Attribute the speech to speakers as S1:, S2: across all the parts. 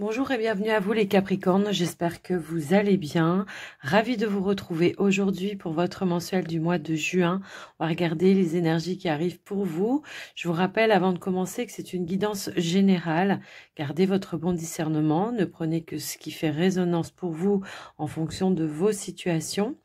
S1: Bonjour et bienvenue à vous les Capricornes, j'espère que vous allez bien. Ravie de vous retrouver aujourd'hui pour votre mensuel du mois de juin. On va regarder les énergies qui arrivent pour vous. Je vous rappelle avant de commencer que c'est une guidance générale. Gardez votre bon discernement, ne prenez que ce qui fait résonance pour vous en fonction de vos situations.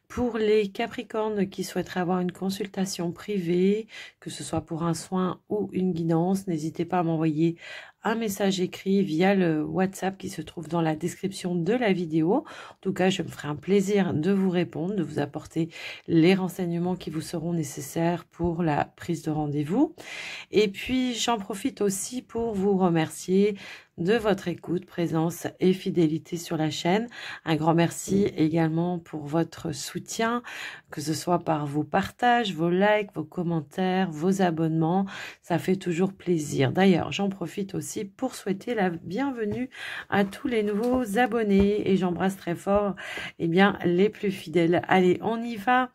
S1: Pour les Capricornes qui souhaiteraient avoir une consultation privée, que ce soit pour un soin ou une guidance, n'hésitez pas à m'envoyer un message écrit via le WhatsApp qui se trouve dans la description de la vidéo. En tout cas, je me ferai un plaisir de vous répondre, de vous apporter les renseignements qui vous seront nécessaires pour la prise de rendez-vous. Et puis, j'en profite aussi pour vous remercier de votre écoute, présence et fidélité sur la chaîne. Un grand merci également pour votre soutien, que ce soit par vos partages, vos likes, vos commentaires, vos abonnements. Ça fait toujours plaisir. D'ailleurs, j'en profite aussi pour souhaiter la bienvenue à tous les nouveaux abonnés et j'embrasse très fort les plus fidèles. Allez, on y va.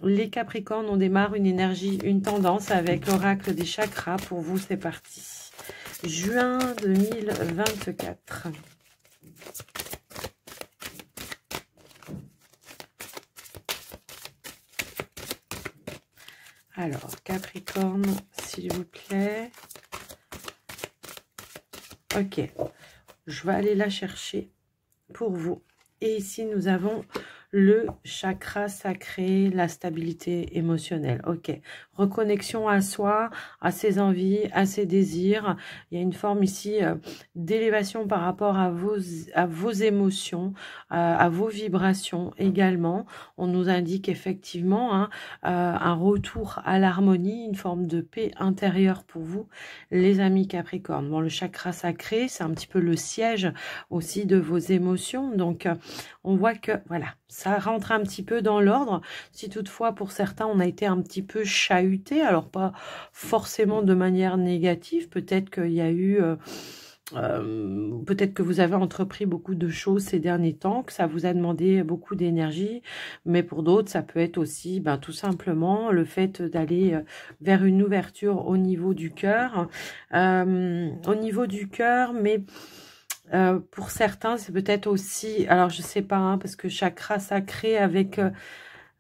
S1: Les Capricornes, on démarre une énergie, une tendance avec l'oracle des chakras. Pour vous, c'est parti. Juin 2024. Alors, Capricorne, s'il vous plaît. Ok, je vais aller la chercher pour vous. Et ici, nous avons le chakra sacré, la stabilité émotionnelle. Ok, reconnexion à soi, à ses envies, à ses désirs. Il y a une forme ici d'élévation par rapport à vos émotions, à vos vibrations également. On nous indique effectivement un retour à l'harmonie, une forme de paix intérieure pour vous, les amis Capricorne. Bon, le chakra sacré, c'est un petit peu le siège aussi de vos émotions. Donc, on voit que, voilà, ça rentre un petit peu dans l'ordre. Si toutefois, pour certains, on a été un petit peu chahuté, alors pas forcément de manière négative, peut-être qu'il y a eu... peut-être que vous avez entrepris beaucoup de choses ces derniers temps, que ça vous a demandé beaucoup d'énergie, mais pour d'autres, ça peut être aussi tout simplement le fait d'aller vers une ouverture au niveau du cœur. Au niveau du cœur, mais... pour certains, c'est peut-être aussi, alors je sais pas, parce que chakra sacré avec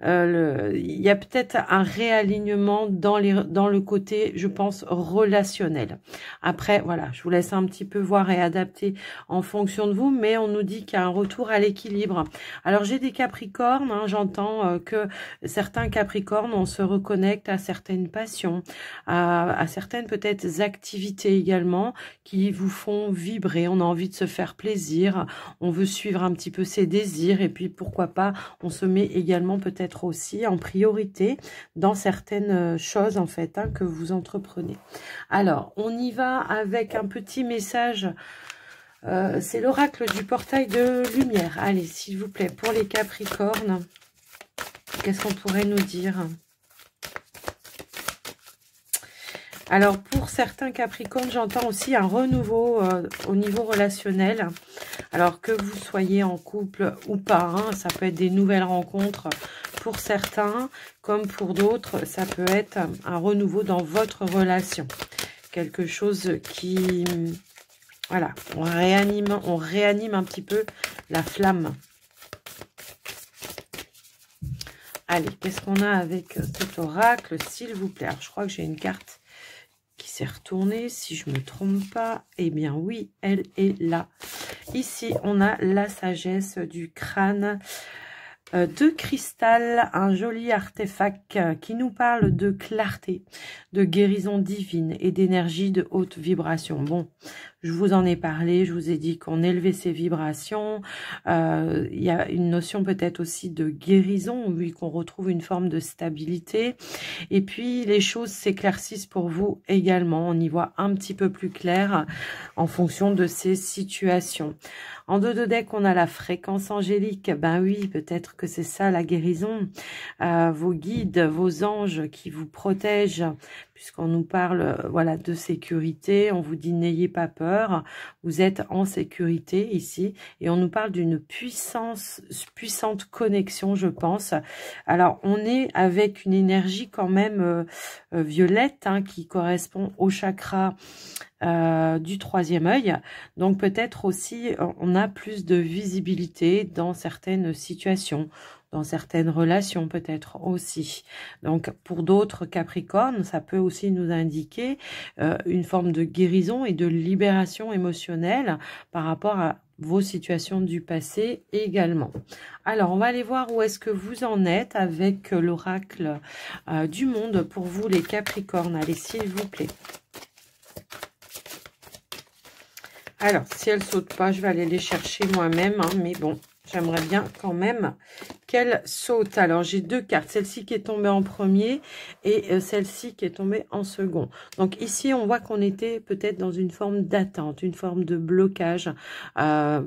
S1: il y a peut-être un réalignement dans le côté, je pense, relationnel. Après, voilà, je vous laisse un petit peu voir et adapter en fonction de vous, mais on nous dit qu'il y a un retour à l'équilibre. Alors, j'ai des Capricornes, j'entends que certains Capricornes, on se reconnecte à certaines passions, à certaines peut-être activités également qui vous font vibrer. On a envie de se faire plaisir, on veut suivre un petit peu ses désirs et puis pourquoi pas, on se met également peut-être aussi en priorité dans certaines choses en fait que vous entreprenez. Alors, on y va avec un petit message. C'est l'oracle du portail de lumière. Allez, s'il vous plaît, pour les Capricornes, qu'est-ce qu'on pourrait nous dire ? Alors, pour certains Capricornes, j'entends aussi un renouveau au niveau relationnel. Alors, que vous soyez en couple ou pas, ça peut être des nouvelles rencontres pour certains, comme pour d'autres, ça peut être un renouveau dans votre relation. Quelque chose qui... Voilà, on réanime un petit peu la flamme. Allez, qu'est-ce qu'on a avec cet oracle, s'il vous plaît? Alors, je crois que j'ai une carte qui s'est retournée, si je ne me trompe pas. Eh bien, oui, elle est là. Ici, on a la sagesse du crâne de cristal, un joli artefact qui nous parle de clarté, de guérison divine et d'énergie de haute vibration. Bon, je vous en ai parlé, je vous ai dit qu'on élevait ses vibrations. Il y a une notion peut-être aussi de guérison, oui, qu'on retrouve une forme de stabilité. Et puis, les choses s'éclaircissent pour vous également. On y voit un petit peu plus clair en fonction de ces situations. En dos de deck, on a la fréquence angélique. Ben oui, peut-être que c'est ça la guérison. Vos guides, vos anges qui vous protègent puisqu'on nous parle voilà, de sécurité. On vous dit n'ayez pas peur, vous êtes en sécurité ici. Et on nous parle d'une puissante connexion, je pense. Alors, on est avec une énergie quand même violette, hein, qui correspond au chakra du troisième œil. Donc peut-être aussi on a plus de visibilité dans certaines situations, dans certaines relations peut-être aussi. Donc pour d'autres Capricornes, ça peut aussi nous indiquer une forme de guérison et de libération émotionnelle par rapport à vos situations du passé également. Alors, on va aller voir où est-ce que vous en êtes avec l'oracle du monde pour vous les Capricornes. Allez, s'il vous plaît. Alors, si elles ne sautent pas, je vais aller les chercher moi-même, hein, mais bon, j'aimerais bien quand même qu'elle saute. Alors, j'ai deux cartes. Celle-ci qui est tombée en premier et celle-ci qui est tombée en second. Donc, ici, on voit qu'on était peut-être dans une forme d'attente, une forme de blocage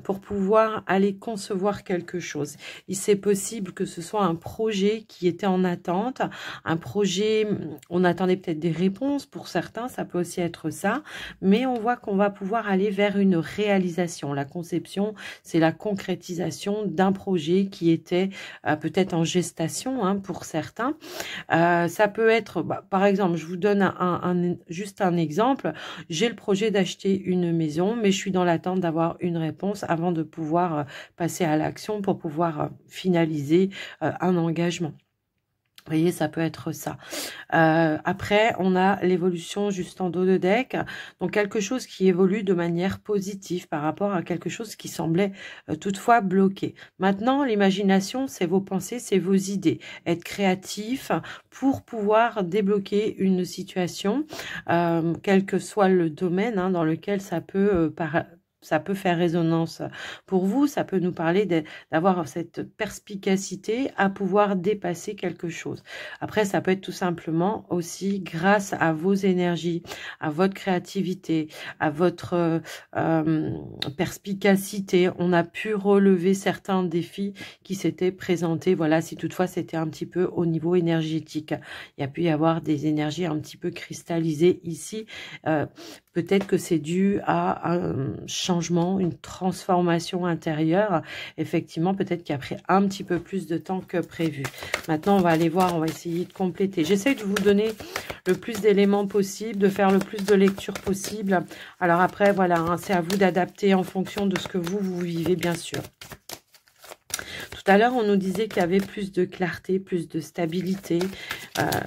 S1: pour pouvoir aller concevoir quelque chose. C'est possible que ce soit un projet qui était en attente, un projet, on attendait peut-être des réponses pour certains, ça peut aussi être ça, mais on voit qu'on va pouvoir aller vers une réalisation. La conception, c'est la concrétisation d'un projet qui était peut-être en gestation, hein, pour certains. Ça peut être, par exemple, je vous donne juste un exemple. J'ai le projet d'acheter une maison, mais je suis dans l'attente d'avoir une réponse avant de pouvoir passer à l'action pour pouvoir finaliser un engagement. Vous voyez, ça peut être ça. Après, on a l'évolution juste en dos de deck. Donc, quelque chose qui évolue de manière positive par rapport à quelque chose qui semblait toutefois bloqué. Maintenant, l'imagination, c'est vos pensées, c'est vos idées. Être créatif pour pouvoir débloquer une situation, quel que soit le domaine, hein, dans lequel ça peut ça peut faire résonance pour vous, ça peut nous parler d'avoir cette perspicacité à pouvoir dépasser quelque chose. Après, ça peut être tout simplement aussi grâce à vos énergies, à votre créativité, à votre perspicacité. On a pu relever certains défis qui s'étaient présentés. Voilà, si toutefois c'était un petit peu au niveau énergétique. Il y a pu y avoir des énergies un petit peu cristallisées ici. Peut-être que c'est dû à un changement, une transformation intérieure. Effectivement, peut-être qu'il a pris un petit peu plus de temps que prévu. Maintenant, on va aller voir, on va essayer de compléter. J'essaie de vous donner le plus d'éléments possible, de faire le plus de lectures possible. Alors après, voilà, hein, c'est à vous d'adapter en fonction de ce que vous vivez, bien sûr. Tout à l'heure, on nous disait qu'il y avait plus de clarté, plus de stabilité.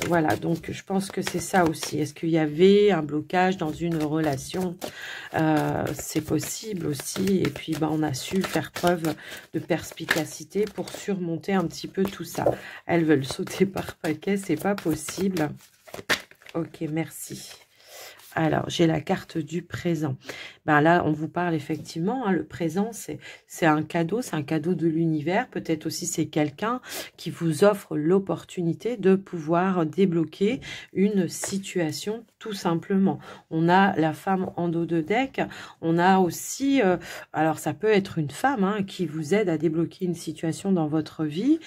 S1: Voilà, donc je pense que c'est ça aussi. Est-ce qu'il y avait un blocage dans une relation? C'est possible aussi. Et puis, on a su faire preuve de perspicacité pour surmonter un petit peu tout ça. Elles veulent sauter par paquet, c'est pas possible. Ok, merci. Alors, j'ai la carte du présent. Là, on vous parle effectivement, hein, le présent, c'est un cadeau de l'univers. Peut-être aussi c'est quelqu'un qui vous offre l'opportunité de pouvoir débloquer une situation tout simplement. On a la femme en dos de deck. On a aussi, alors ça peut être une femme, hein, qui vous aide à débloquer une situation dans votre vie.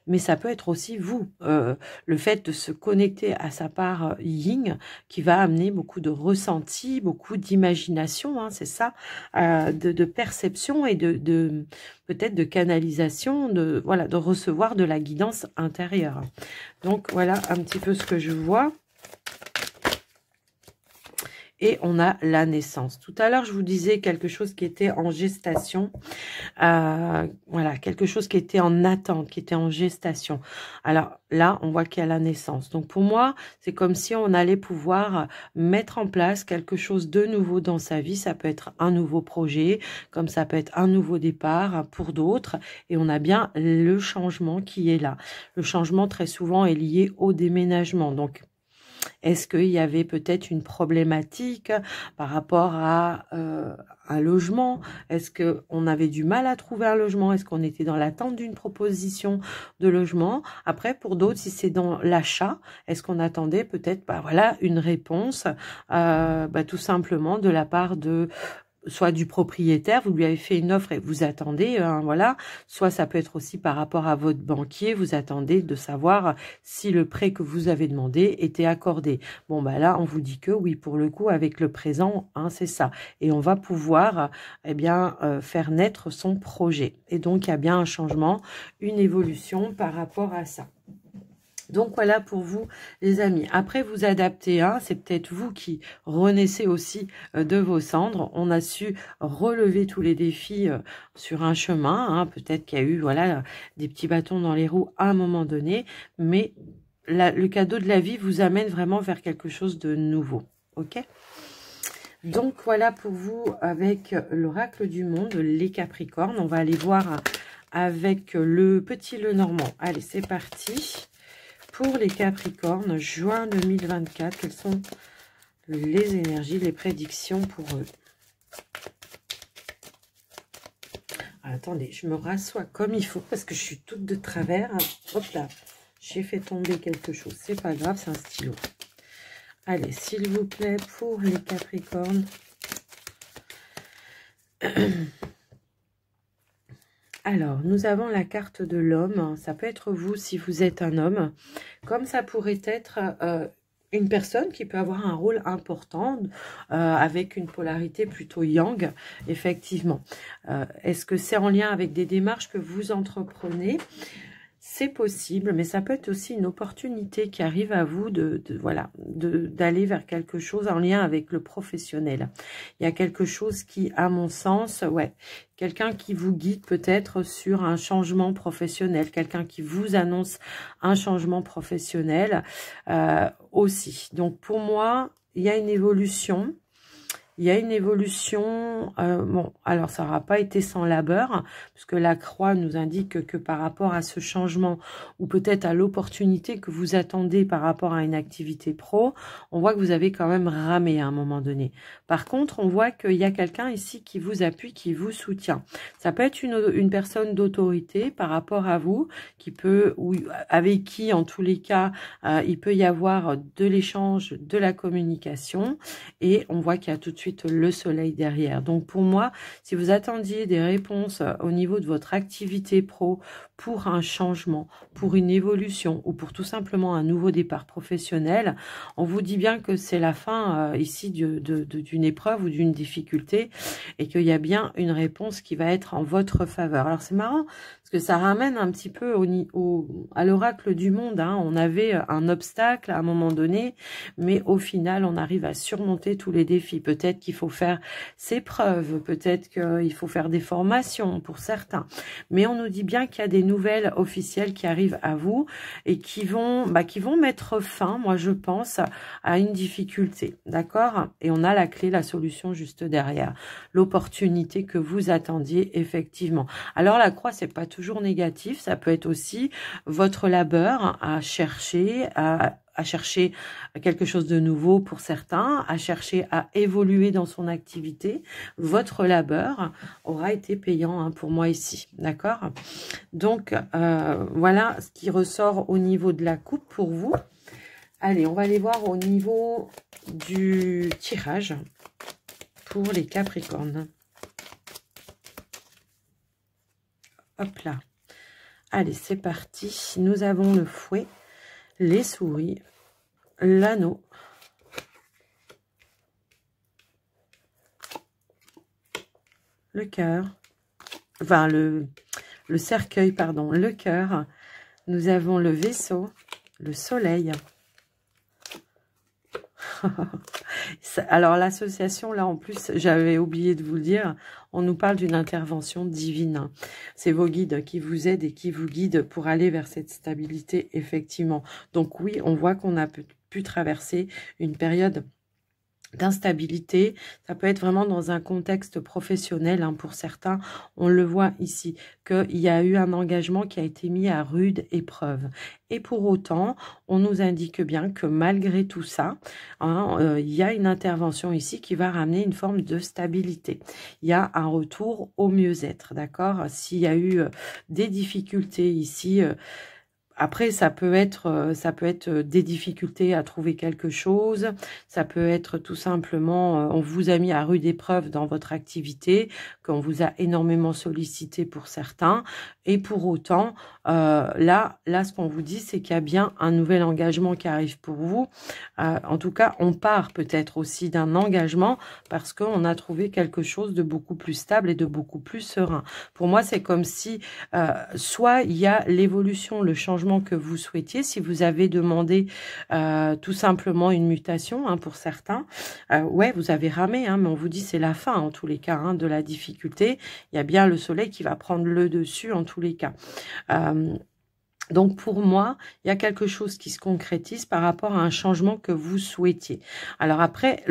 S1: Mais ça peut être aussi vous, le fait de se connecter à sa part yin qui va amener beaucoup de ressenti, beaucoup d'imagination, hein, c'est ça, de perception et de peut-être de canalisation, de recevoir de la guidance intérieure. Donc voilà un petit peu ce que je vois. Et on a la naissance. Tout à l'heure, je vous disais quelque chose qui était en gestation. Voilà, quelque chose qui était en attente, qui était en gestation. Alors là, on voit qu'il y a la naissance. Donc pour moi, c'est comme si on allait pouvoir mettre en place quelque chose de nouveau dans sa vie. Ça peut être un nouveau projet, comme ça peut être un nouveau départ pour d'autres. Et on a bien le changement qui est là. Le changement, très souvent, est lié au déménagement. Donc, est-ce qu'il y avait peut-être une problématique par rapport à un logement? Est-ce qu'on avait du mal à trouver un logement? Est-ce qu'on était dans l'attente d'une proposition de logement? Après, pour d'autres, si c'est dans l'achat, est-ce qu'on attendait peut-être une réponse tout simplement de la part de soit du propriétaire, vous lui avez fait une offre et vous attendez, hein, voilà. Soit ça peut être aussi par rapport à votre banquier, vous attendez de savoir si le prêt que vous avez demandé était accordé. Bon, bah là, on vous dit que oui, pour le coup, avec le présent, hein, c'est ça. Et on va pouvoir, eh bien, faire naître son projet. Et donc, il y a bien un changement, une évolution par rapport à ça. Donc voilà pour vous les amis. Après vous adaptez, hein, c'est peut-être vous qui renaissez aussi de vos cendres. On a su relever tous les défis sur un chemin. Hein. Peut-être qu'il y a eu voilà des petits bâtons dans les roues à un moment donné. Mais le cadeau de la vie vous amène vraiment vers quelque chose de nouveau. Ok ? Donc voilà pour vous avec l'oracle du monde, les Capricornes. On va aller voir avec le petit Lenormand. Allez, c'est parti. Pour les Capricornes, juin 2024, quelles sont les énergies, les prédictions pour eux? Attendez, je me rassois comme il faut parce que je suis toute de travers. Hop là, j'ai fait tomber quelque chose. C'est pas grave, c'est un stylo. Allez, s'il vous plaît, pour les Capricornes. Alors, nous avons la carte de l'homme. Ça peut être vous si vous êtes un homme. Comme ça pourrait être une personne qui peut avoir un rôle important avec une polarité plutôt yang, effectivement. Est-ce que c'est en lien avec des démarches que vous entreprenez ? C'est possible, mais ça peut être aussi une opportunité qui arrive à vous d'aller vers quelque chose en lien avec le professionnel. Il y a quelque chose qui, à mon sens, ouais, quelqu'un qui vous guide peut-être sur un changement professionnel, quelqu'un qui vous annonce un changement professionnel aussi. Donc pour moi, il y a une évolution. Il y a une évolution, bon, alors ça n'aura pas été sans labeur, puisque la croix nous indique que par rapport à ce changement, ou peut-être à l'opportunité que vous attendez par rapport à une activité pro, on voit que vous avez quand même ramé à un moment donné. Par contre, on voit qu'il y a quelqu'un ici qui vous appuie, qui vous soutient. Ça peut être une personne d'autorité par rapport à vous, qui peut, ou avec qui, en tous les cas, il peut y avoir de l'échange, de la communication, et on voit qu'il y a tout de suite le soleil derrière. Donc pour moi, si vous attendiez des réponses au niveau de votre activité pro pour un changement, pour une évolution ou pour tout simplement un nouveau départ professionnel, on vous dit bien que c'est la fin ici d'une épreuve ou d'une difficulté et qu'il y a bien une réponse qui va être en votre faveur. Alors c'est marrant parce que ça ramène un petit peu à l'oracle du monde. Hein. On avait un obstacle à un moment donné, mais au final, on arrive à surmonter tous les défis. Peut-être qu'il faut faire ses preuves, peut-être qu'il faut faire des formations pour certains. Mais on nous dit bien qu'il y a des nouvelles officielles qui arrivent à vous et qui vont mettre fin, moi je pense, à une difficulté. D'accord? Et on a la clé, la solution juste derrière. L'opportunité que vous attendiez effectivement. Alors la croix, c'est pas toujours négatif. Ça peut être aussi votre labeur à chercher, à chercher quelque chose de nouveau pour certains, à chercher à évoluer dans son activité. Votre labeur aura été payant hein, pour moi ici, d'accord? Donc, voilà ce qui ressort au niveau de la coupe pour vous. Allez, on va aller voir au niveau du tirage pour les Capricornes. Hop là. Allez, c'est parti. Nous avons le fouet, les souris, l'anneau, le cœur, enfin le cercueil, pardon, le cœur. Nous avons le vaisseau, le soleil. Alors l'association, là en plus, j'avais oublié de vous le dire, on nous parle d'une intervention divine. C'est vos guides qui vous aident et qui vous guident pour aller vers cette stabilité, effectivement. Donc oui, on voit qu'on a pu traverser une période d'instabilité. Ça peut être vraiment dans un contexte professionnel hein, pour certains. On le voit ici, qu'il y a eu un engagement qui a été mis à rude épreuve. Et pour autant, on nous indique bien que malgré tout ça, hein, il y a une intervention ici qui va ramener une forme de stabilité. Il y a un retour au mieux-être, d'accord? S'il y a eu des difficultés ici, Après, ça peut être des difficultés à trouver quelque chose. Ça peut être tout simplement, on vous a mis à rude épreuve dans votre activité, qu'on vous a énormément sollicité pour certains. Et pour autant, là, ce qu'on vous dit, c'est qu'il y a bien un nouvel engagement qui arrive pour vous. En tout cas, on part peut-être aussi d'un engagement parce qu'on a trouvé quelque chose de beaucoup plus stable et de beaucoup plus serein. Pour moi, c'est comme si soit il y a l'évolution, le changement que vous souhaitiez, si vous avez demandé tout simplement une mutation pour certains, ouais, vous avez ramé, mais on vous dit c'est la fin en tous les cas de la difficulté. Il y a bien le soleil qui va prendre le dessus en tous les cas. Donc pour moi, il y a quelque chose qui se concrétise par rapport à un changement que vous souhaitiez. Alors après,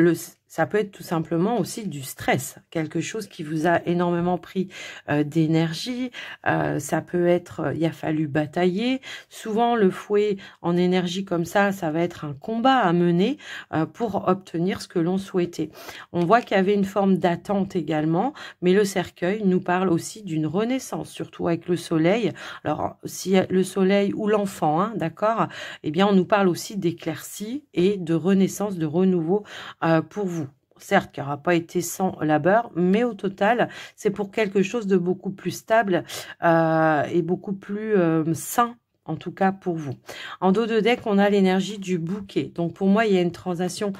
S1: ça peut être tout simplement aussi du stress, quelque chose qui vous a énormément pris d'énergie. Ça peut être, il a fallu batailler. Souvent, le fouet en énergie comme ça va être un combat à mener pour obtenir ce que l'on souhaitait. On voit qu'il y avait une forme d'attente également, mais le cercueil nous parle aussi d'une renaissance, surtout avec le soleil. Alors, si le soleil ou l'enfant, d'accord, eh bien, on nous parle aussi d'éclaircie et de renaissance, de renouveau pour vous. Certes, qui n'aura pas été sans labeur, mais au total, c'est pour quelque chose de beaucoup plus stable et beaucoup plus sain, en tout cas pour vous. En dos de deck, on a l'énergie du bouquet. Donc pour moi, il y a une transaction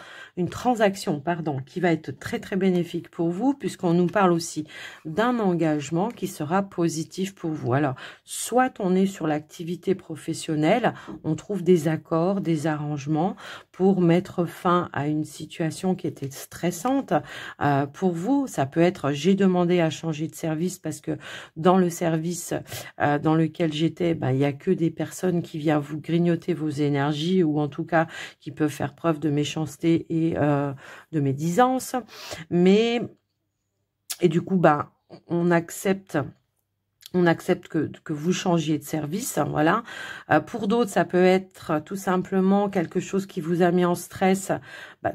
S1: qui va être très très bénéfique pour vous, puisqu'on nous parle aussi d'un engagement qui sera positif pour vous. Alors, soit on est sur l'activité professionnelle, on trouve des accords, des arrangements pour mettre fin à une situation qui était stressante pour vous. Ça peut être, j'ai demandé à changer de service parce que dans le service dans lequel j'étais, il n'y a que des personnes qui viennent vous grignoter vos énergies, ou en tout cas qui peuvent faire preuve de méchanceté et de médisance. Et du coup, on accepte que vous changiez de service, voilà. Pour d'autres, ça peut être tout simplement quelque chose qui vous a mis en stress.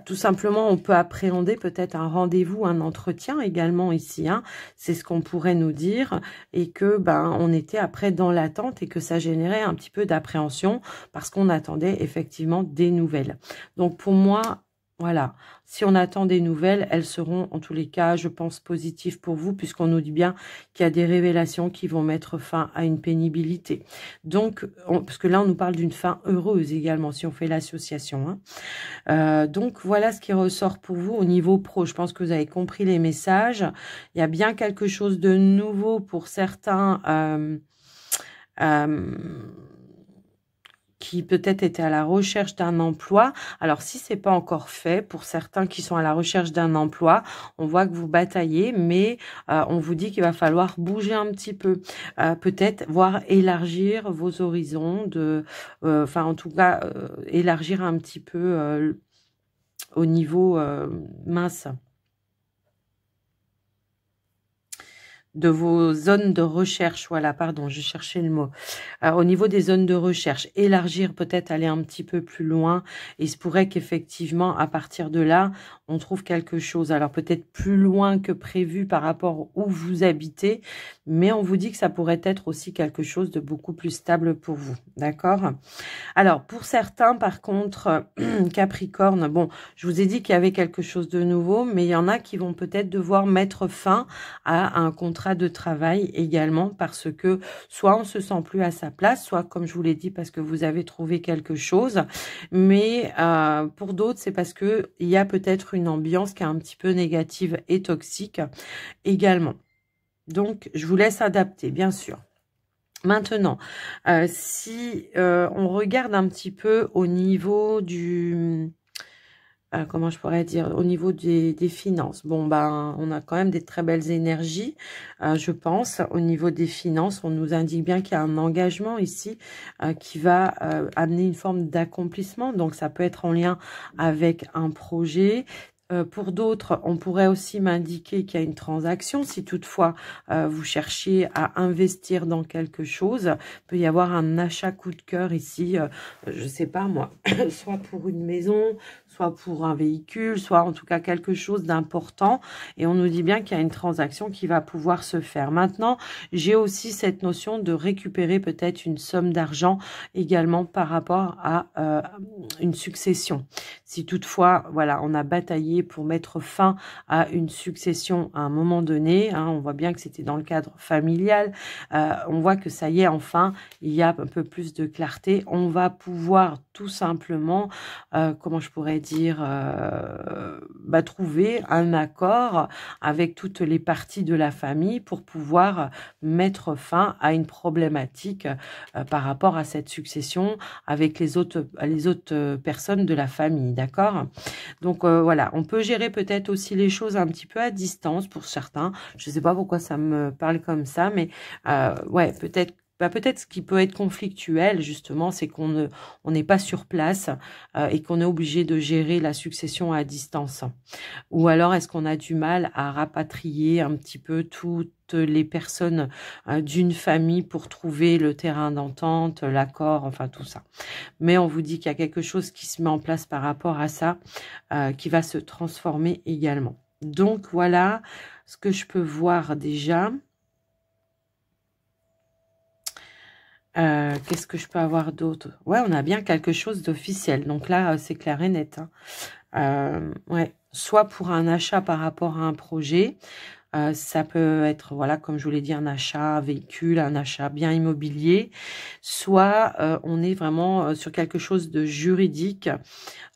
S1: Tout simplement, on peut appréhender peut-être un rendez-vous, un entretien également ici. C'est ce qu'on pourrait nous dire, et que on était après dans l'attente et que ça générait un petit peu d'appréhension parce qu'on attendait effectivement des nouvelles. Donc pour moi, voilà, si on attend des nouvelles, elles seront en tous les cas, je pense, positives pour vous, puisqu'on nous dit bien qu'il y a des révélations qui vont mettre fin à une pénibilité. Donc, parce que là, on nous parle d'une fin heureuse également, si on fait l'association. Donc, voilà ce qui ressort pour vous au niveau pro. Je pense que vous avez compris les messages. Il y a bien quelque chose de nouveau pour certains qui peut-être étaient à la recherche d'un emploi. Alors, si c'est pas encore fait, pour certains qui sont à la recherche d'un emploi, on voit que vous bataillez, mais on vous dit qu'il va falloir bouger un petit peu, peut-être voire élargir vos horizons, en tout cas, élargir un petit peu au niveau mince. De vos zones de recherche, voilà, pardon, je cherchais le mot. Au niveau des zones de recherche, élargir, peut-être aller un petit peu plus loin. Et il se pourrait qu'effectivement, à partir de là, on trouve quelque chose. Alors peut-être plus loin que prévu par rapport où vous habitez, mais on vous dit que ça pourrait être aussi quelque chose de beaucoup plus stable pour vous, d'accord? Alors, pour certains, par contre, Capricorne, bon, je vous ai dit qu'il y avait quelque chose de nouveau, mais il y en a qui vont peut-être devoir mettre fin à un contrat de travail également, parce que soit on se sent plus à sa place, soit, comme je vous l'ai dit, parce que vous avez trouvé quelque chose, mais pour d'autres, c'est parce que il y a peut-être une ambiance qui est un petit peu négative et toxique également. Donc, je vous laisse adapter, bien sûr. Maintenant, si on regarde un petit peu au niveau du... comment je pourrais dire, au niveau des finances. Bon, on a quand même des très belles énergies, je pense. Au niveau des finances, on nous indique bien qu'il y a un engagement ici qui va amener une forme d'accomplissement. Donc, ça peut être en lien avec un projet. Pour d'autres, on pourrait aussi m'indiquer qu'il y a une transaction. Si toutefois, vous cherchiez à investir dans quelque chose, il peut y avoir un achat coup de cœur ici, je sais pas moi, soit pour une maison, soit pour un véhicule, soit en tout cas quelque chose d'important. Et on nous dit bien qu'il y a une transaction qui va pouvoir se faire. Maintenant, j'ai aussi cette notion de récupérer peut-être une somme d'argent également par rapport à une succession. Si toutefois, voilà, on a bataillé pour mettre fin à une succession à un moment donné, hein, on voit bien que c'était dans le cadre familial, on voit que ça y est, enfin, il y a un peu plus de clarté. On va pouvoir tout simplement, comment je pourrais dire, trouver un accord avec toutes les parties de la famille pour pouvoir mettre fin à une problématique par rapport à cette succession avec les autres personnes de la famille, d'accord? Donc voilà, on peut gérer peut-être aussi les choses un petit peu à distance pour certains. Je ne sais pas pourquoi ça me parle comme ça, mais ouais, peut-être. Peut-être ce qui peut être conflictuel, justement, c'est qu'on n'est pas sur place et qu'on est obligé de gérer la succession à distance. Ou alors, est-ce qu'on a du mal à rapatrier un petit peu toutes les personnes d'une famille pour trouver le terrain d'entente, l'accord, enfin tout ça. Mais on vous dit qu'il y a quelque chose qui se met en place par rapport à ça, qui va se transformer également. Donc, voilà ce que je peux voir déjà. Qu'est-ce que je peux avoir d'autre? Ouais, on a bien quelque chose d'officiel. Donc là, c'est clair et net. Hein. Ouais, soit pour un achat par rapport à un projet. Ça peut être, voilà, comme je vous l'ai dit, un achat véhicule, un achat bien immobilier. Soit on est vraiment sur quelque chose de juridique.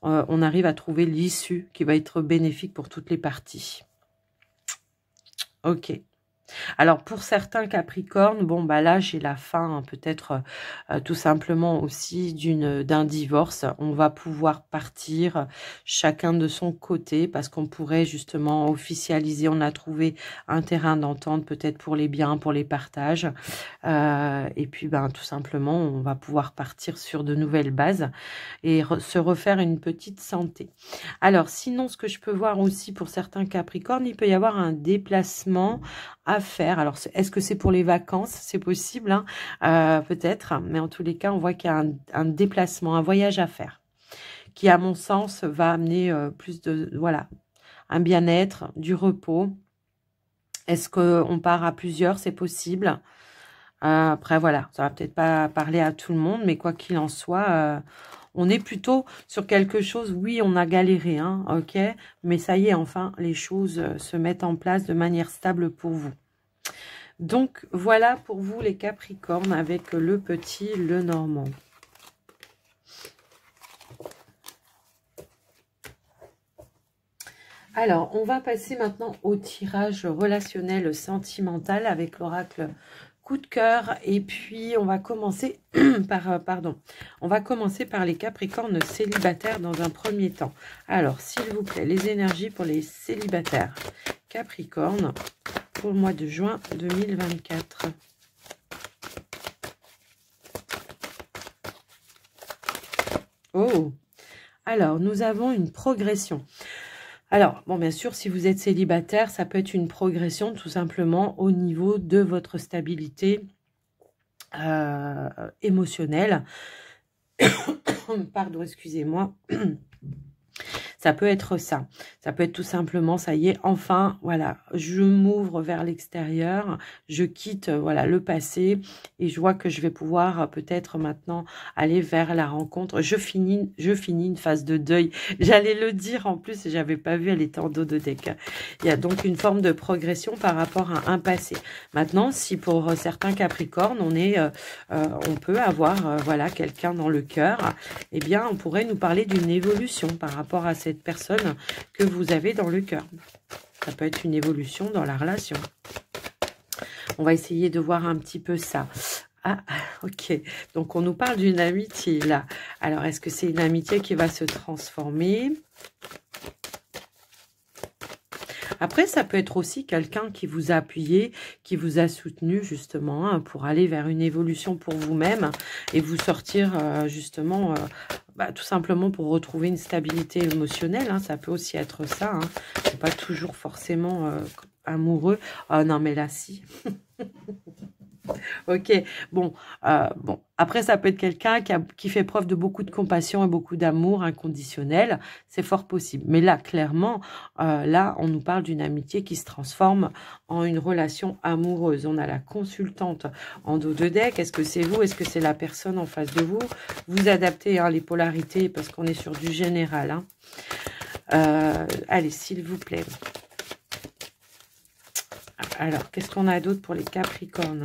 S1: On arrive à trouver l'issue qui va être bénéfique pour toutes les parties. Ok. Alors, pour certains Capricornes, bon, bah là, j'ai la fin, hein, peut-être tout simplement aussi d'un divorce. On va pouvoir partir chacun de son côté parce qu'on pourrait justement officialiser. On a trouvé un terrain d'entente peut-être pour les biens, pour les partages. Et puis, ben, tout simplement, on va pouvoir partir sur de nouvelles bases et se refaire une petite santé. Alors, sinon, ce que je peux voir aussi pour certains Capricornes, il peut y avoir un déplacement à faire. Alors, est-ce que c'est pour les vacances? C'est possible, hein, peut-être. Mais en tous les cas, on voit qu'il y a un déplacement, un voyage à faire qui, à mon sens, va amener plus de, voilà, un bien-être, du repos. Est-ce qu'on part à plusieurs? C'est possible. Après, voilà, ça va peut-être pas parler à tout le monde, mais quoi qu'il en soit, on est plutôt sur quelque chose, oui, on a galéré, hein, ok, mais ça y est, enfin, les choses se mettent en place de manière stable pour vous. Donc, voilà pour vous les Capricornes avec le petit, le normand. Alors, on va passer maintenant au tirage relationnel sentimental avec l'oracle coup de cœur. Et puis, on va commencer on va commencer par les Capricornes célibataires dans un premier temps. Alors, s'il vous plaît, les énergies pour les célibataires Capricorne pour le mois de juin 2024. Oh, alors, nous avons une progression. Alors, bon, bien sûr, si vous êtes célibataire, ça peut être une progression tout simplement au niveau de votre stabilité émotionnelle. Pardon, excusez-moi. Ça peut être ça. Ça peut être tout simplement, ça y est, enfin, voilà, je m'ouvre vers l'extérieur, je quitte, voilà, le passé et je vois que je vais pouvoir peut-être maintenant aller vers la rencontre. Je finis une phase de deuil. J'allais le dire en plus, et j'avais pas vu, elle était en dos de deck. Il y a donc une forme de progression par rapport à un passé. Maintenant, si pour certains Capricornes, on peut avoir, voilà, quelqu'un dans le cœur, eh bien, on pourrait nous parler d'une évolution par rapport à cette personne que vous avez dans le cœur. Ça peut être une évolution dans la relation. On va essayer de voir un petit peu ça. Ah, ok. Donc, on nous parle d'une amitié, là. Alors, est-ce que c'est une amitié qui va se transformer? Après, ça peut être aussi quelqu'un qui vous a appuyé, qui vous a soutenu, justement, hein, pour aller vers une évolution pour vous-même et vous sortir, justement... tout simplement pour retrouver une stabilité émotionnelle, hein, ça peut aussi être ça. Hein. C'est pas toujours forcément amoureux. Oh non, mais là, si. Ok, bon, bon. Après, ça peut être quelqu'un qui fait preuve de beaucoup de compassion et beaucoup d'amour inconditionnel. C'est fort possible. Mais là, clairement, là, on nous parle d'une amitié qui se transforme en une relation amoureuse. On a la consultante en dos de deck. Est-ce que c'est vous? Est-ce que c'est la personne en face de vous? Vous adaptez hein, les polarités parce qu'on est sur du général. Hein. Allez, s'il vous plaît. Alors, qu'est-ce qu'on a d'autre pour les Capricornes?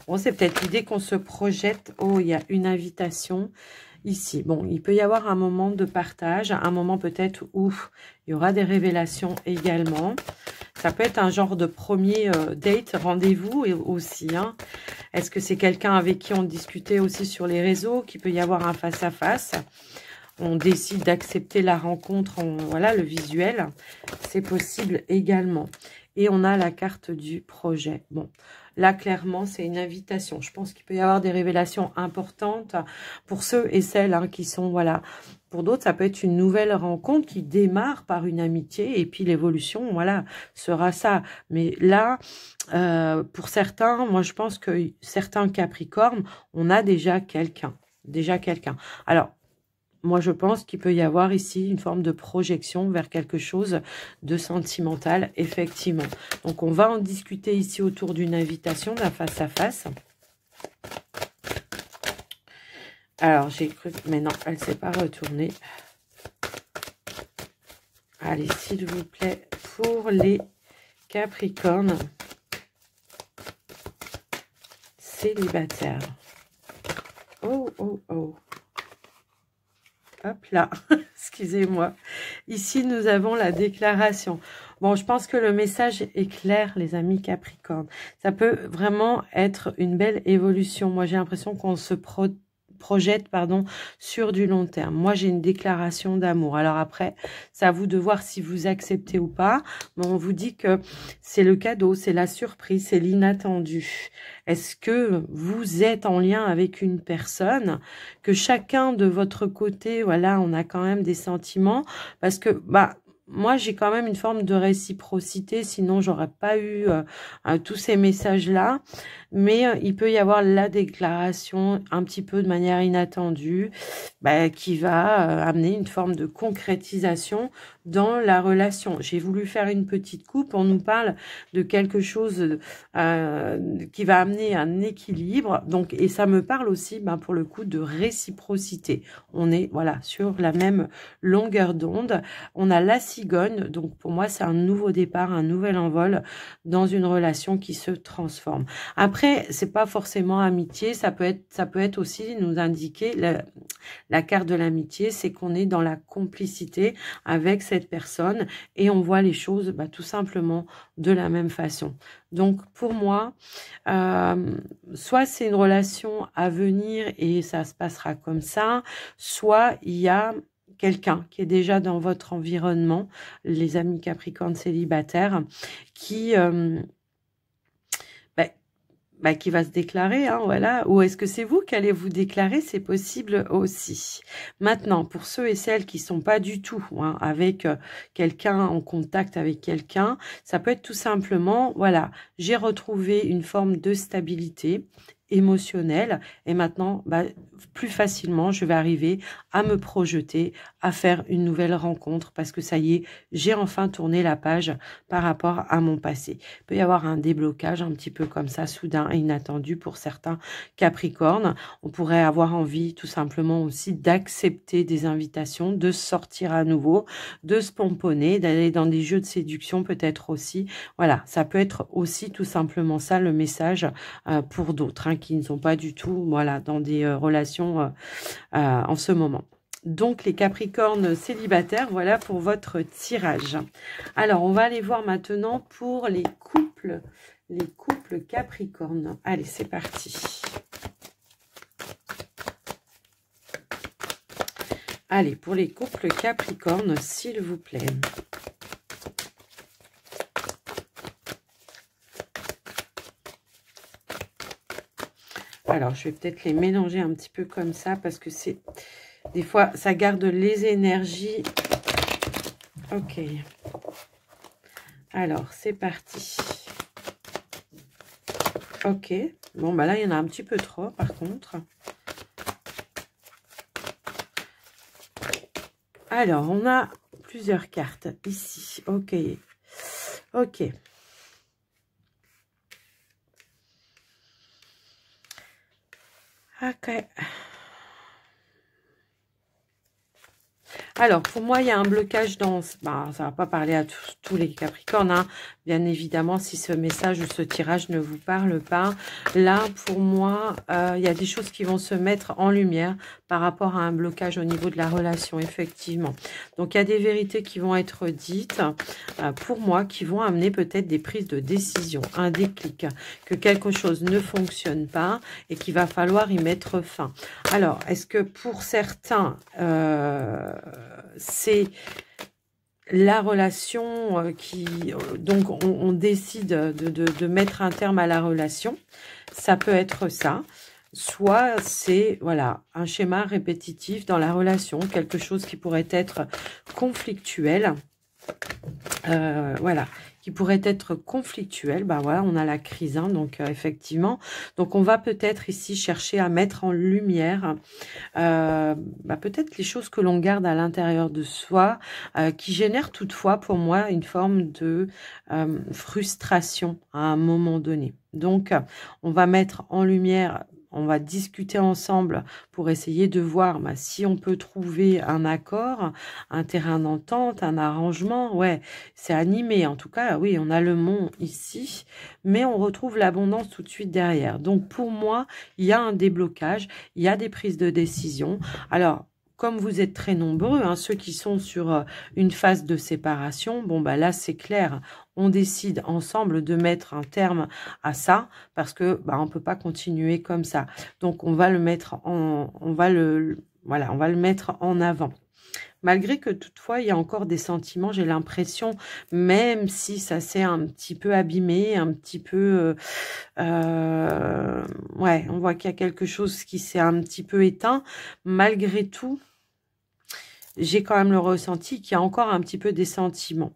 S1: Bon, c'est peut-être l'idée qu'on se projette. Oh, il y a une invitation ici. Bon, il peut y avoir un moment de partage, un moment peut-être où il y aura des révélations également. Ça peut être un genre de premier date, rendez-vous aussi. Hein. Est-ce que c'est quelqu'un avec qui on discutait aussi sur les réseaux, qu'il peut y avoir un face-à-face? On décide d'accepter la rencontre, voilà, le visuel. C'est possible également. Et on a la carte du projet. Bon, là, clairement, c'est une invitation. Je pense qu'il peut y avoir des révélations importantes pour ceux et celles hein, qui sont, voilà. Pour d'autres, ça peut être une nouvelle rencontre qui démarre par une amitié. Et puis, l'évolution, voilà, sera ça. Mais là, pour certains, moi, je pense que certains Capricornes, on a déjà quelqu'un. Déjà quelqu'un. Alors, moi, je pense qu'il peut y avoir ici une forme de projection vers quelque chose de sentimental, effectivement. Donc, on va en discuter ici autour d'une invitation, d'un face-à-face. Alors, j'ai cru... Mais non, elle ne s'est pas retournée. Allez, s'il vous plaît, pour les Capricornes célibataires. Oh, oh, oh. Hop là, excusez-moi. Ici, nous avons la déclaration. Bon, je pense que le message est clair, les amis Capricorne. Ça peut vraiment être une belle évolution. Moi, j'ai l'impression qu'on se projette sur du long terme. Moi, j'ai une déclaration d'amour. Alors après, c'est à vous de voir si vous acceptez ou pas. Mais on vous dit que c'est le cadeau, c'est la surprise, c'est l'inattendu. Est-ce que vous êtes en lien avec une personne, que chacun de votre côté, voilà, on a quand même des sentiments, parce que, moi, j'ai quand même une forme de réciprocité, sinon j'aurais pas eu tous ces messages-là. Mais il peut y avoir la déclaration un petit peu de manière inattendue qui va amener une forme de concrétisation dans la relation. J'ai voulu faire une petite coupe. On nous parle de quelque chose qui va amener un équilibre. Donc, et ça me parle aussi, pour le coup, de réciprocité. On est voilà sur la même longueur d'onde. On a la cigogne. Donc, pour moi, c'est un nouveau départ, un nouvel envol dans une relation qui se transforme. Après, c'est pas forcément amitié. Ça peut être aussi nous indiquer la carte de l'amitié, c'est qu'on est dans la complicité avec cette personne et on voit les choses tout simplement de la même façon. Donc pour moi, soit c'est une relation à venir et ça se passera comme ça, soit il y a quelqu'un qui est déjà dans votre environnement, les amis Capricorne célibataires, qui qui va se déclarer, hein, voilà. Ou est-ce que c'est vous qui allez vous déclarer? C'est possible aussi. Maintenant, pour ceux et celles qui sont pas du tout avec quelqu'un, en contact avec quelqu'un, ça peut être tout simplement, voilà, j'ai retrouvé une forme de stabilité émotionnelle et maintenant, plus facilement, je vais arriver à me projeter, à faire une nouvelle rencontre parce que ça y est, j'ai enfin tourné la page par rapport à mon passé. Il peut y avoir un déblocage un petit peu comme ça, soudain et inattendu pour certains Capricornes. On pourrait avoir envie tout simplement aussi d'accepter des invitations, de sortir à nouveau, de se pomponner, d'aller dans des jeux de séduction peut-être aussi. Voilà, ça peut être aussi tout simplement ça le message pour d'autres qui ne sont pas du tout voilà, dans des relations en ce moment. Donc, les Capricornes célibataires, voilà pour votre tirage. Alors, on va aller voir maintenant pour les couples Capricornes. Allez, c'est parti. Allez, pour les couples Capricornes, s'il vous plaît. Alors, je vais peut-être les mélanger un petit peu comme ça parce que c'est... Des fois, ça garde les énergies. Ok. Alors, c'est parti. Ok. Bon, bah là, il y en a un petit peu trop, par contre. Alors, on a plusieurs cartes ici. Ok. Ok. Ok. Alors, pour moi, il y a un blocage dans... Ben, ça ne va pas parler à tous les Capricornes, hein. Bien évidemment, si ce message ou ce tirage ne vous parle pas. Là, pour moi, il y a des choses qui vont se mettre en lumière par rapport à un blocage au niveau de la relation, effectivement. Donc, il y a des vérités qui vont être dites, pour moi, qui vont amener peut-être des prises de décision, un déclic, que quelque chose ne fonctionne pas et qu'il va falloir y mettre fin. Alors, est-ce que pour certains, c'est la relation donc on décide de mettre un terme à la relation, ça peut être ça, soit c'est voilà un schéma répétitif dans la relation, quelque chose qui pourrait être conflictuel, voilà, qui pourrait être conflictuel. Ben voilà, on a la crise, hein, donc effectivement, donc on va peut-être ici chercher à mettre en lumière peut-être les choses que l'on garde à l'intérieur de soi, qui génèrent toutefois pour moi une forme de frustration à un moment donné. Donc on va mettre en lumière, on va discuter ensemble pour essayer de voir si on peut trouver un accord, un terrain d'entente, un arrangement. Ouais, c'est animé. En tout cas, oui, on a le mont ici, mais on retrouve l'abondance tout de suite derrière. Donc, pour moi, il y a un déblocage, il y a des prises de décision. Alors, comme vous êtes très nombreux, hein, ceux qui sont sur une phase de séparation, bon, bah là, c'est clair. On décide ensemble de mettre un terme à ça parce que on ne peut pas continuer comme ça. Donc, on va le mettre en, on va le mettre en avant. Malgré que toutefois, il y a encore des sentiments, j'ai l'impression, même si ça s'est un petit peu abîmé, un petit peu... ouais, on voit qu'il y a quelque chose qui s'est un petit peu éteint. Malgré tout, j'ai quand même le ressenti qu'il y a encore un petit peu des sentiments.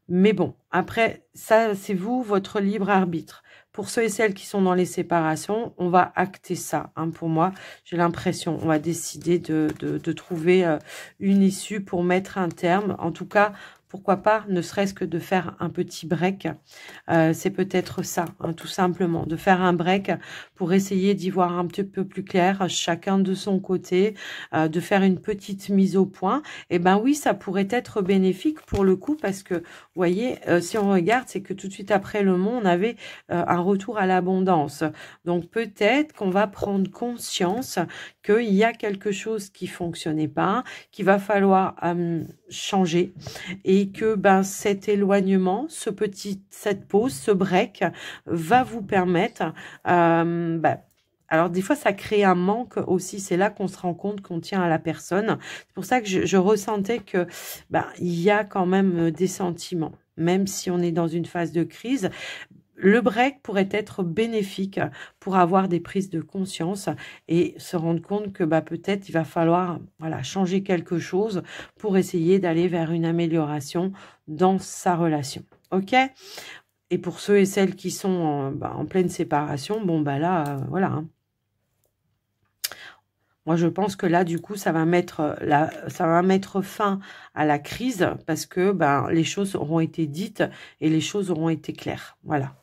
S1: Mais bon, après, ça, c'est vous, votre libre arbitre. Pour ceux et celles qui sont dans les séparations, on va acter ça. Hein, pour moi, j'ai l'impression, on va décider de trouver une issue pour mettre un terme. En tout cas, pourquoi pas, ne serait-ce que de faire un petit break. C'est peut-être ça, hein, tout simplement. De faire un break pour essayer d'y voir un petit peu plus clair, chacun de son côté, de faire une petite mise au point. Et ben oui, ça pourrait être bénéfique pour le coup, parce que, vous voyez, si on regarde, c'est que tout de suite après le mont, on avait un retour à l'abondance. Donc peut-être qu'on va prendre conscience qu'il y a quelque chose qui fonctionnait pas, qu'il va falloir changer, et que cet éloignement, cette pause, ce break va vous permettre alors, des fois, ça crée un manque aussi. C'est là qu'on se rend compte qu'on tient à la personne. C'est pour ça que je ressentais que il y a quand même des sentiments. Même si on est dans une phase de crise, le break pourrait être bénéfique pour avoir des prises de conscience et se rendre compte que peut-être il va falloir changer quelque chose pour essayer d'aller vers une amélioration dans sa relation. Ok ? Et pour ceux et celles qui sont en pleine séparation, là, voilà. Hein. Moi, je pense que là, du coup, ça va mettre fin à la crise parce que les choses auront été dites et les choses auront été claires. Voilà.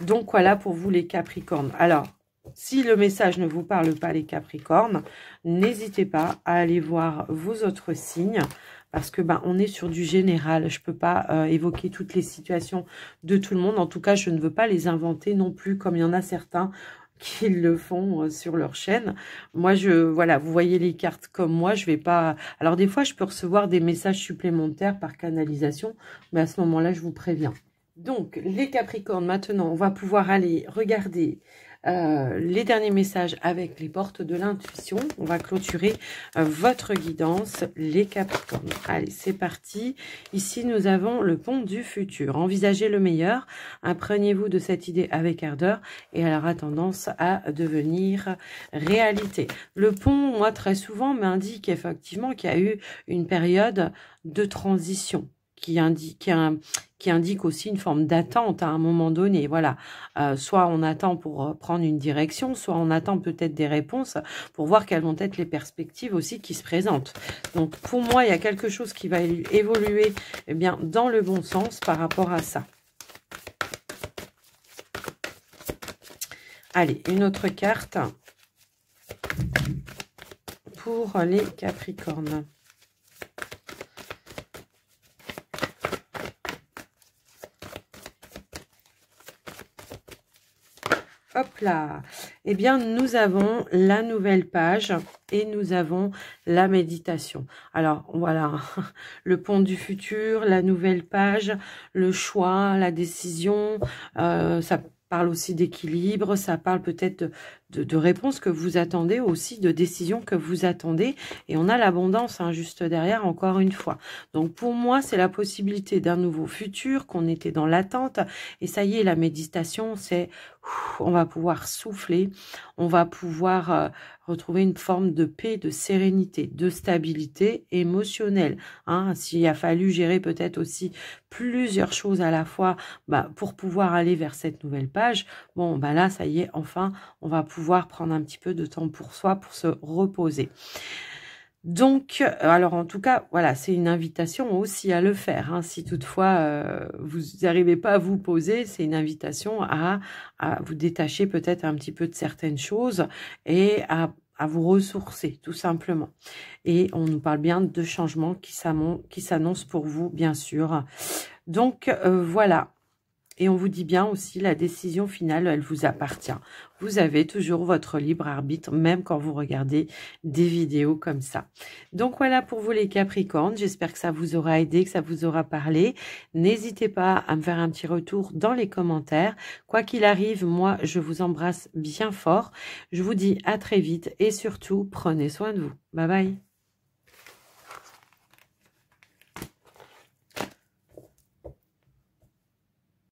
S1: Donc, voilà pour vous, les Capricornes. Alors, si le message ne vous parle pas, les Capricornes, n'hésitez pas à aller voir vos autres signes. Parce que on est sur du général. Je ne peux pas évoquer toutes les situations de tout le monde. En tout cas, je ne veux pas les inventer non plus, comme il y en a certains qui le font sur leur chaîne. Moi, voilà, vous voyez les cartes comme moi, je vais pas... Alors, des fois, je peux recevoir des messages supplémentaires par canalisation, mais à ce moment-là, je vous préviens. Donc, les Capricornes, maintenant, on va pouvoir aller regarder les derniers messages avec les portes de l'intuition. On va clôturer votre guidance, les Capricornes. Allez, c'est parti. Ici, nous avons le pont du futur. Envisagez le meilleur. Imprégnez-vous de cette idée avec ardeur et elle aura tendance à devenir réalité. Le pont, moi, très souvent, m'indique effectivement qu'il y a eu une période de transition qui indique aussi une forme d'attente à un moment donné. Voilà, soit on attend pour prendre une direction, soit on attend peut-être des réponses pour voir quelles vont être les perspectives aussi qui se présentent. Donc pour moi, il y a quelque chose qui va évoluer eh bien, dans le bon sens par rapport à ça. Allez, une autre carte pour les Capricornes. Hop là, eh bien, nous avons la nouvelle page et nous avons la méditation. Alors, voilà, le pont du futur, la nouvelle page, le choix, la décision, ça parle aussi d'équilibre, ça parle peut-être de réponses que vous attendez, aussi de décisions que vous attendez. Et on a l'abondance hein, juste derrière, encore une fois. Donc, pour moi, c'est la possibilité d'un nouveau futur, qu'on était dans l'attente. Et ça y est, la méditation, c'est... On va pouvoir souffler, on va pouvoir retrouver une forme de paix, de sérénité, de stabilité émotionnelle. Hein. S'il a fallu gérer peut-être aussi plusieurs choses à la fois pour pouvoir aller vers cette nouvelle page, bon, là, ça y est, enfin, on va pouvoir prendre un petit peu de temps pour soi, pour se reposer. Donc, alors en tout cas, voilà, c'est une invitation aussi à le faire. Hein. Si toutefois, vous n'arrivez pas à vous poser, c'est une invitation à vous détacher peut-être un petit peu de certaines choses et à vous ressourcer, tout simplement. Et on nous parle bien de changements qui s'annoncent pour vous, bien sûr. Donc, voilà. Et on vous dit bien aussi, la décision finale, elle vous appartient. Vous avez toujours votre libre arbitre, même quand vous regardez des vidéos comme ça. Donc voilà pour vous les Capricornes. J'espère que ça vous aura aidé, que ça vous aura parlé. N'hésitez pas à me faire un petit retour dans les commentaires. Quoi qu'il arrive, moi, je vous embrasse bien fort. Je vous dis à très vite et surtout, prenez soin de vous. Bye bye.